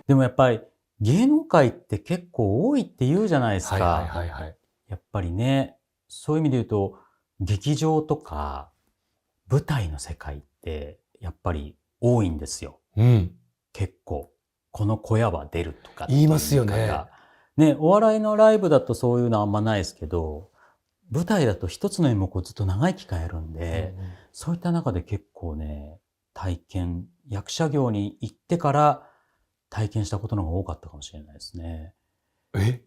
でもやっぱり芸能界って結構多いって言うじゃないですか。はいはいはいはい。やっぱりね、そういう意味で言うと、劇場とか舞台の世界ってやっぱり多いんですよ。うん。結構。この小屋は出るとかって言いいうますよね。方。ね、お笑いのライブだとそういうのあんまないですけど、舞台だと一つの演目をずっと長い期間やるんで、そういった中で結構ね、役者業に行ってから体験したことの方が多かったかもしれないですね。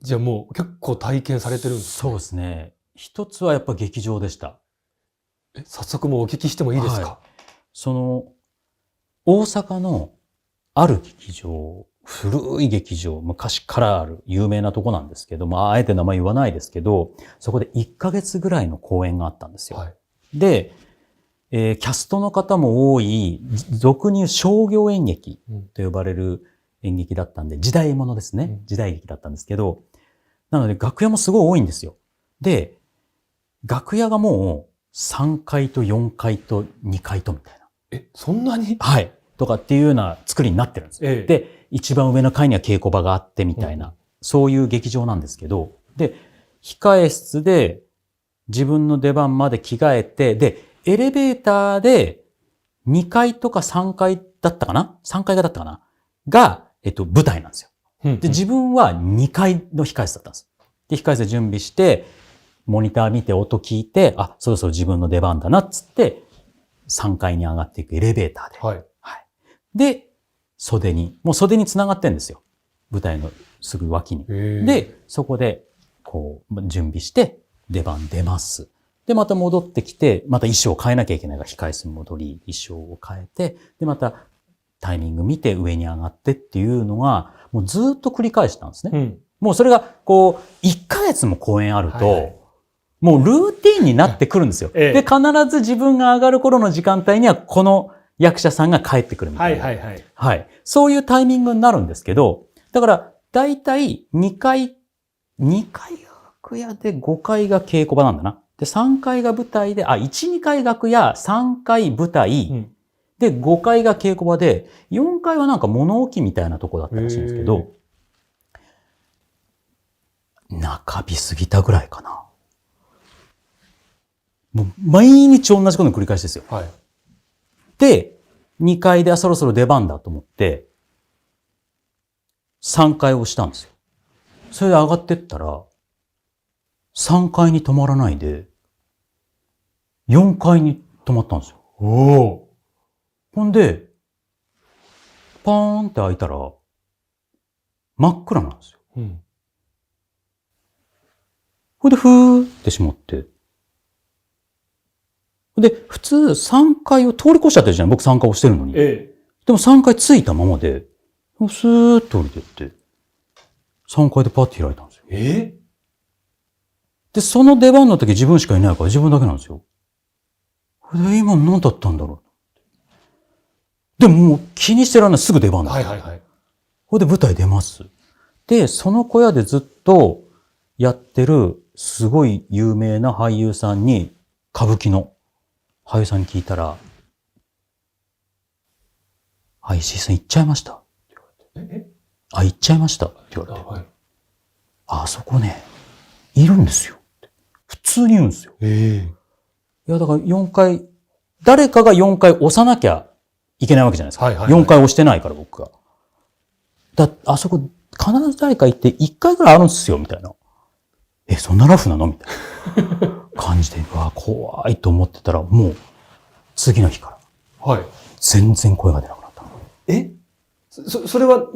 じゃあもう結構体験されてるんですそうですね。一つはやっぱ劇場でした。早速もうお聞きしてもいいですか？はい、大阪のある劇場、古い劇場、昔からある有名なとこなんですけど、あえて名前言わないですけど、そこで1ヶ月ぐらいの公演があったんですよ。はい。で、キャストの方も多い、俗に言う商業演劇と呼ばれる演劇だったんで、時代物ですね。時代劇だったんですけど、なので楽屋もすごい多いんですよ。で、楽屋がもう3階と4階と2階とみたいな。そんなに？はい。とかっていうような作りになってるんですよ。で、一番上の階には稽古場があってみたいな、そういう劇場なんですけど、で、控え室で自分の出番まで着替えて、で、エレベーターで2階とか3階だったかな ?3 階がだったかなが、舞台なんですよ。で、自分は2階の控え室だったんです。で、控え室で準備して、モニター見て音聞いて、そろそろ自分の出番だなっつって、3階に上がっていくエレベーターで。はい。はい。で、袖に繋がってんですよ。舞台のすぐ脇に。で、そこで、こう、準備して、出番出ます。で、また戻ってきて、また衣装を変えなきゃいけないから控室に戻り、衣装を変えて、で、またタイミング見て上に上がってっていうのが、もうずっと繰り返したんですね。もうそれが、こう、1ヶ月も公演あると、もうルーティンになってくるんですよ。で、必ず自分が上がる頃の時間帯には、この役者さんが帰ってくるみたいな。はい。そういうタイミングになるんですけど、だから、だいたい2階楽屋で5階が稽古場なんだな。で、3階が舞台で、1、2階楽屋、3階舞台、で、5階が稽古場で、4階はなんか物置みたいなとこだったらしいんですけど、中日過ぎたぐらいかな。もう毎日同じことの繰り返しですよ。はい。で、2階でそろそろ出番だと思って、3階を押したんですよ。それで上がってったら、3階に止まらないで、4階に止まったんですよ。ほんで、パーンって開いたら、真っ暗なんですよ。ほんで、ふーってしまって。で、普通3階を通り越しちゃってるじゃん。僕3階押してるのに。でも3階ついたままで、スーッと降りてって、3階でパッて開いたんですよ。で、その出番の時自分しかいないから自分だけなんですよ。で、今何だったんだろう。でももう気にしてらんない。すぐ出番だった。これで舞台出ます。で、その小屋でずっとやってるすごい有名な俳優さんに、歌舞伎の俳優さんに聞いたら、石井さん行っちゃいましたって言われて。行っちゃいましたって言われて。あそこね、いるんですよ。普通に言うんですよ。いや、だから4階、誰かが4階押さなきゃいけないわけじゃないですか。4階押してないから僕が。あそこ必ず誰か行って1階ぐらいあるんですよ、みたいな。そんなラフなのみたいな感じで、怖いと思ってたら、もう次の日から。全然声が出なくなった。それは、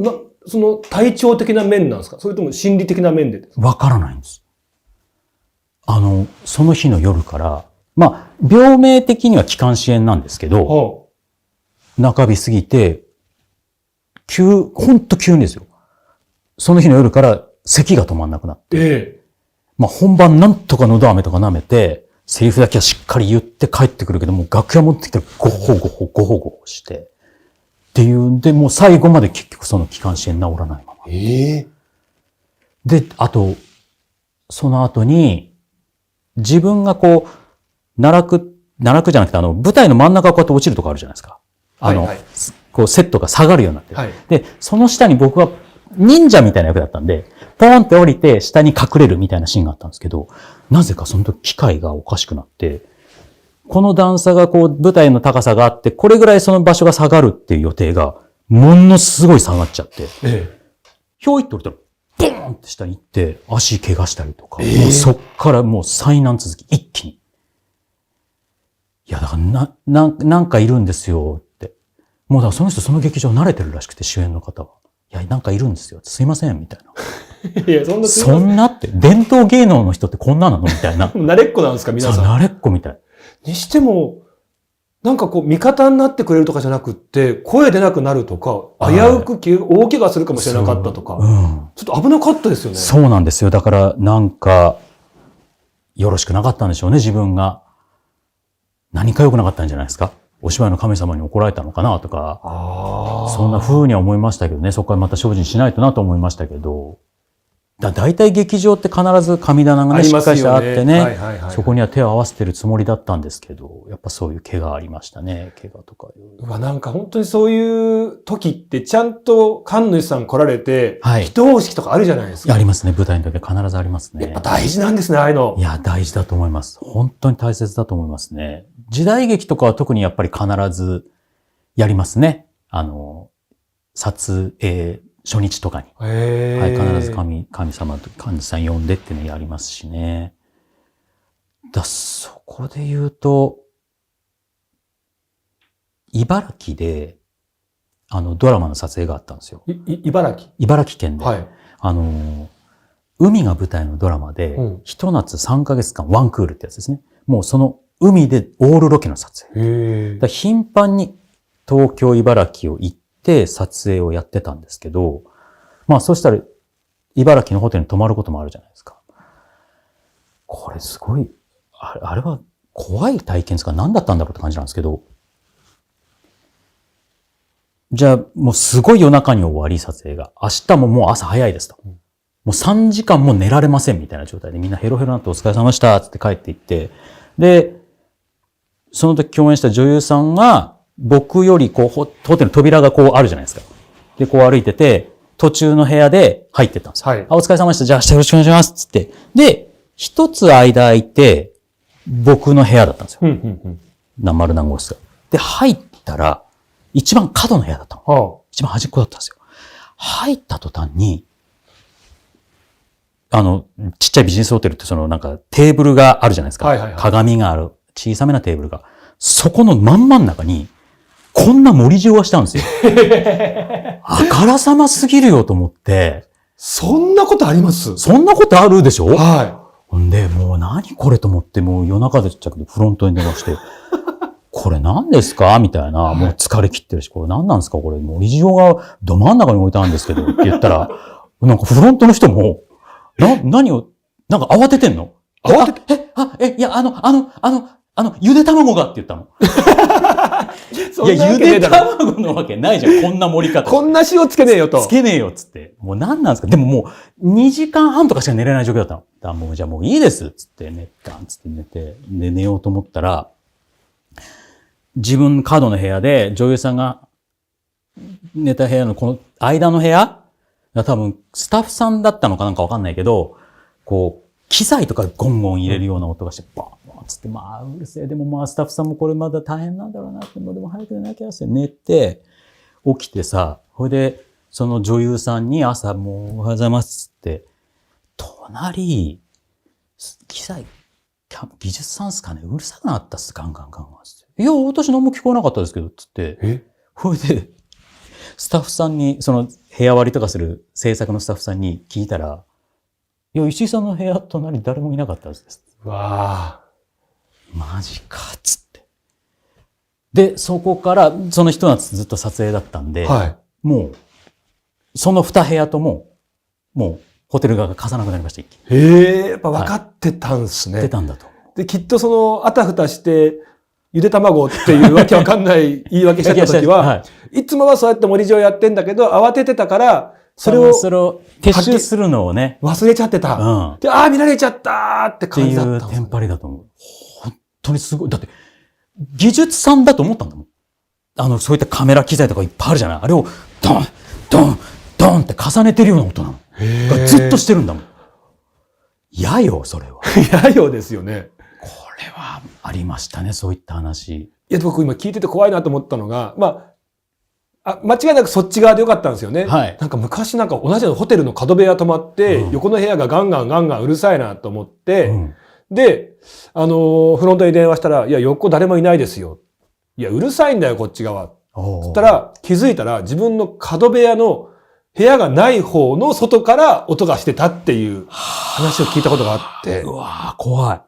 その体調的な面なんですか？それとも心理的な面で？わからないんです。その日の夜から、病名的には気管支炎なんですけど、中日過ぎて、ほんと急にですよ。その日の夜から咳が止まんなくなって、本番なんとか喉飴とか舐めて、セリフだけはしっかり言って帰ってくるけども、楽屋持ってきたらゴホゴホゴホゴホして、っていうんで、もう最後まで結局その気管支炎治らないまま。で、その後に、自分がこう、奈落奈落じゃなくて、舞台の真ん中がこうやって落ちるとこあるじゃないですか。はいはいこうセットが下がるようになってる。はい。で、その下に僕は忍者みたいな役だったんで、ポーンって降りて下に隠れるみたいなシーンがあったんですけど、なぜかその時機械がおかしくなって、この段差がこう舞台の高さがあって、これぐらいその場所が下がるっていう予定が、ものすごい下がっちゃって、ひょいって降りたら、ボーンって下に行って、足怪我したりとか、もうそっからもう災難続き、一気に。いや、だからなんかいるんですよって。もうだからその人その劇場慣れてるらしくて、主演の方は。いや、なんかいるんですよ。すいません、みたいな。いや、そんなそんなって、伝統芸能の人ってこんななのみたいな。慣れっこなんですか、皆さん。慣れっこみたい。にしても、なんかこう、味方になってくれるとかじゃなくって、声出なくなるとか、危うく大怪我するかもしれなかったとか、ちょっと危なかったですよね。そうなんですよ。だから、なんか、よろしくなかったんでしょうね、自分が。何か良くなかったんじゃないですか。お芝居の神様に怒られたのかなとか、そんな風には思いましたけどね、そこからまた精進しないとなと思いましたけど、大体劇場って必ず神棚がね、しっかりしてあってね、そこには手を合わせてるつもりだったんですけど、やっぱそういう怪我ありましたね、怪我とか。なんか本当にそういう時ってちゃんと神主さん来られて、祈祷式とかあるじゃないですか。ありますね、舞台の時は必ずありますね。やっぱ大事なんですね、ああいうの。いや、大事だと思います。本当に大切だと思いますね。時代劇とかは特にやっぱり必ずやりますね。撮影、初日とかに。はい、必ず神様と神主さん呼んでっていうのやりますしね。そこで言うと、茨城で、ドラマの撮影があったんですよ。茨城県で。はい。海が舞台のドラマで、ひと夏3ヶ月間ワンクールってやつですね。もうその海でオールロケの撮影。頻繁に東京、茨城を行って撮影をやってたんですけど、まあそうしたら茨城のホテルに泊まることもあるじゃないですか。これすごい、あれは怖い体験ですか何だったんだろうって感じなんですけど、じゃあもうすごい夜中に終わり撮影が。明日ももう朝早いですと。もう3時間も寝られませんみたいな状態でみんなヘロヘロになってお疲れ様でしたつって帰っていって、で、その時共演した女優さんが僕よりこうホテルの扉がこうあるじゃないですか。で、こう歩いてて、途中の部屋で入ってったんですよ。はい。お疲れ様でした。じゃあ明日よろしくお願いします。つって。で、一つ間空いて、僕の部屋だったんですよ。何号室が。で、入ったら、一番角の部屋だったの。一番端っこだったんですよ。入った途端に、ちっちゃいビジネスホテルってそのなんかテーブルがあるじゃないですか。鏡がある。小さめなテーブルが。そこの真ん中に、こんな盛り塩がしたんですよ。あからさますぎるよと思って。そんなことあります？そんなことあるでしょ？はい。ほんで、もう何これと思って、もう夜中でちっちゃくてフロントに電話して、これ何ですかみたいな、もう疲れ切ってるし、これ何なんですかこれ、盛り塩がど真ん中に置いてあるんですけど、って言ったら、なんかフロントの人も、何を、なんか慌ててんの？いや、ゆで卵がって言ったの。いや、ゆで卵のわけないじゃん。こんな盛り方。こんな塩つけねえよと。つけねえよっつって。もう何なんですか？でももう2時間半とかしか寝れない状況だったの。だからもうじゃあもういいですっつって寝たんつって寝て、で寝ようと思ったら、自分角の部屋で女優さんが寝た部屋のこの間の部屋が多分スタッフさんだったのかなんかわかんないけど、こう、機材とかゴンゴン入れるような音がして、バーンつって、まあ、うるせえ。でもまあ、スタッフさんもこれまだ大変なんだろうなって、もうでも早く寝なきゃって寝て、起きてさ、ほいで、その女優さんに朝もうおはようございますって、隣、機材、技術さんっすかね、うるさくなったっす、ガンガンって。いや、私何も聞こえなかったですけど、つって。ほいで、スタッフさんに、その部屋割りとかする制作のスタッフさんに聞いたら、いや、石井さんの部屋隣誰もいなかったはずです。わぁ。マジか、つって。で、そこから、その一夏ずっと撮影だったんで、もう、その2部屋とも、もう、ホテル側が貸さなくなりました、一気に。やっぱ分かってたんですね。出たんだと。で、きっとその、あたふたして、ゆで卵っていうわけわかんない言い訳しちゃった時は、いつもはそうやって盛り塩やってんだけど、慌ててたから、それを撤収するのをね。忘れちゃってた。で、見られちゃったって感じだった。っていうテンパリだと思う。本当にすごい。だって、技術さんだと思ったんだもん。そういったカメラ機材とかいっぱいあるじゃない。あれをドン、ドン、ドンって重ねてるような音なの。がずっとしてるんだもん。嫌よ、それは。嫌よですよね。これはありましたね、そういった話。いや、僕今聞いてて怖いなと思ったのが、間違いなくそっち側でよかったんですよね。はい。なんか昔なんか同じようなホテルの角部屋泊まって、横の部屋がガンガンうるさいなと思って、で、フロントに電話したら、いや、横誰もいないですよ。いや、うるさいんだよ、こっち側。そしたら、気づいたら、自分の角部屋の部屋がない方の外から音がしてたっていう話を聞いたことがあって。うわー、怖い。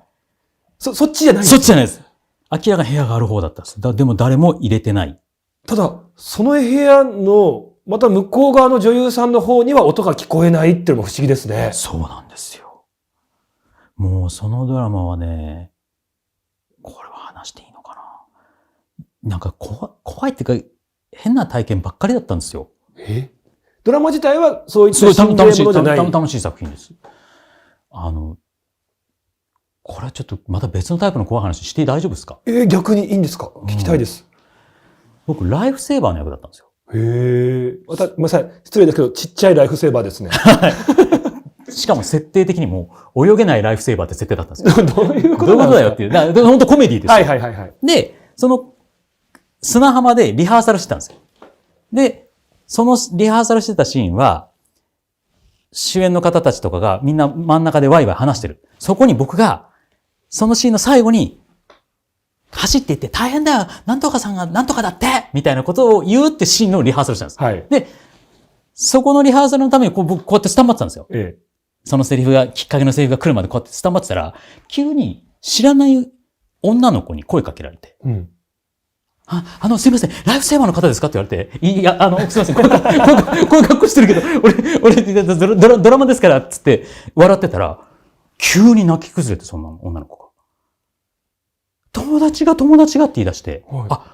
そっちじゃないんです。そっちじゃないです。明らかに部屋がある方だったんです。でも誰も入れてない。ただ、その部屋の、また向こう側の女優さんの方には音が聞こえないっていうのも不思議ですね。そうなんですよ。もうそのドラマはね、これは話していいのかな。なんか怖いっていうか、変な体験ばっかりだったんですよ。ドラマ自体はそういった心霊ものじゃない。楽しい作品です。これはちょっとまた別のタイプの怖い話して大丈夫ですか？逆にいいんですか？聞きたいです。僕、ライフセーバーの役だったんですよ。ごめんなさい。失礼ですけど、ちっちゃいライフセーバーですね。しかも設定的にも泳げないライフセーバーって設定だったんですよ。どういうことだよっていう。本当コメディですよ。はい。で、その砂浜でリハーサルしてたんですよ。で、そのリハーサルしてたシーンは、主演の方たちとかがみんな真ん中でワイワイ話してる。そこに僕が、そのシーンの最後に、走っていって大変だよなんとかさんがなんとかだってみたいなことを言うってシーンのリハーサルしたんです。はい。で、そこのリハーサルのために僕こうやってスタンバってたんですよ。そのセリフが、きっかけのセリフが来るまでこうやってスタンバってたら、急に知らない女の子に声かけられて、すいません、ライフセーバーの方ですかって言われて、いや、すいません、こういう格好してるけど、俺、ドラマですから、つって笑ってたら、急に泣き崩れて、そんな女の子が。友達がって言い出して、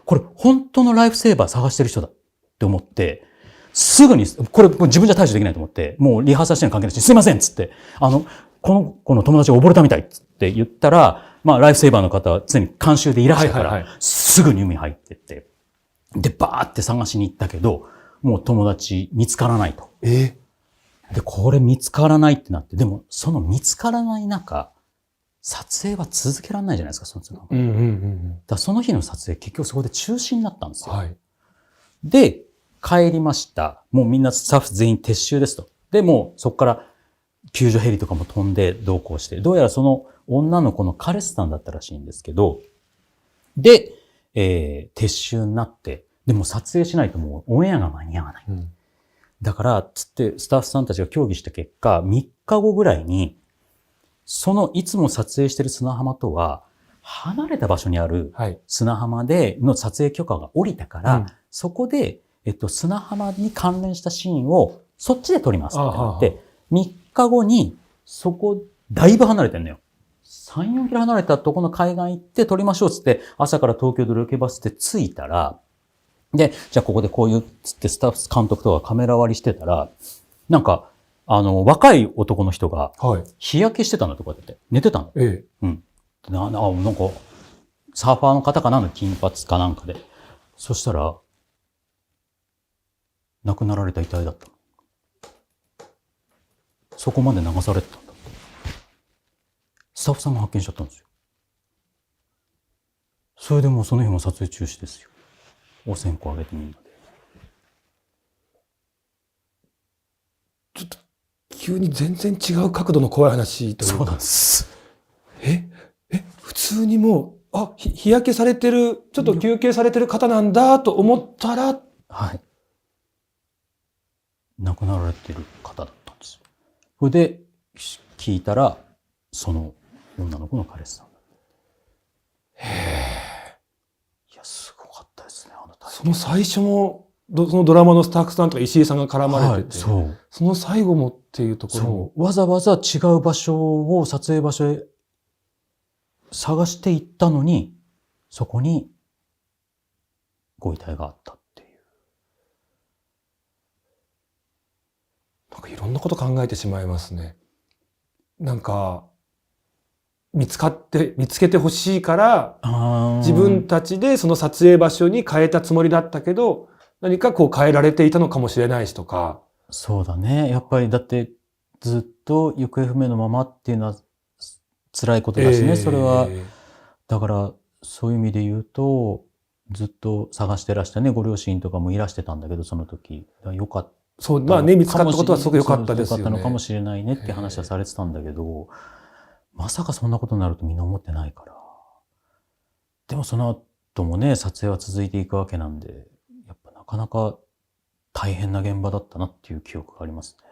これ本当のライフセーバー探してる人だって思って、すぐに、これ自分じゃ対処できないと思って、もうリハーサルしてるの関係ないし、すいませんっつって、この子の友達が溺れたみたいっつって言ったら、ライフセーバーの方は常に監修でいらっしゃるから、すぐに海入ってって、で、バーって探しに行ったけど、もう友達見つからないと。で、これ見つからないってなって、でもその見つからない中、撮影は続けられないじゃないですか、その日の撮影結局そこで中止になったんですよ。で、帰りました。もうみんなスタッフ全員撤収ですと。で、もうそこから救助ヘリとかも飛んで同行して、どうやらその女の子の彼氏さんだったらしいんですけど、で、撤収になって、でも撮影しないともうオンエアが間に合わない。だから、つってスタッフさんたちが協議した結果、3日後ぐらいに、そのいつも撮影してる砂浜とは、離れた場所にある砂浜での撮影許可が下りたから、そこで、砂浜に関連したシーンをそっちで撮りますってなって、3日後に、そこ、だいぶ離れてんのよ。3、4キロ離れたとこの海岸行って撮りましょうっつって、朝から東京でロケバスで着いたら、で、じゃあここでこういうつってスタッフ監督とかカメラ割りしてたら、なんか、若い男の人が、日焼けしてたんだとかって寝てたの。なんか、サーファーの方かなの金髪かなんかで。そしたら、亡くなられた遺体だった。そこまで流されてたんだ。スタッフさんが発見しちゃったんですよ。それでもうその日も撮影中止ですよ。お線香あげてみんなで。ちょっと、急に全然違う角度の怖い話というか。そうなんです。普通にもう、日焼けされてる、ちょっと休憩されてる方なんだと思ったら、亡くなられてる方だったんですよ。それで、聞いたら、その女の子の彼氏さん。いや、すごかったですね、その最初も、そのドラマのスタッフさんとか石井さんが絡まれてて、その最後もっていうところも。わざわざ違う場所を撮影場所へ探していったのに、そこにご遺体があったっていう。なんかいろんなこと考えてしまいますね。なんか、見つけてほしいから、自自分たちでその撮影場所に変えたつもりだったけど、何かこう変えられていたのかもしれないしとか。そうだね。やっぱりだってずっと行方不明のままっていうのは辛いことだしね。それは、だからそういう意味で言うと、ずっと探してらしたね、ご両親とかもいらしてたんだけど、その時。よかった。そう、まあね、見つかったことはすごく良かったですよね。良かったのかもしれないねって話はされてたんだけど、まさかそんなことになるとみんな思ってないから。でもその後もね、撮影は続いていくわけなんで、やっぱなかなか大変な現場だったなっていう記憶がありますね。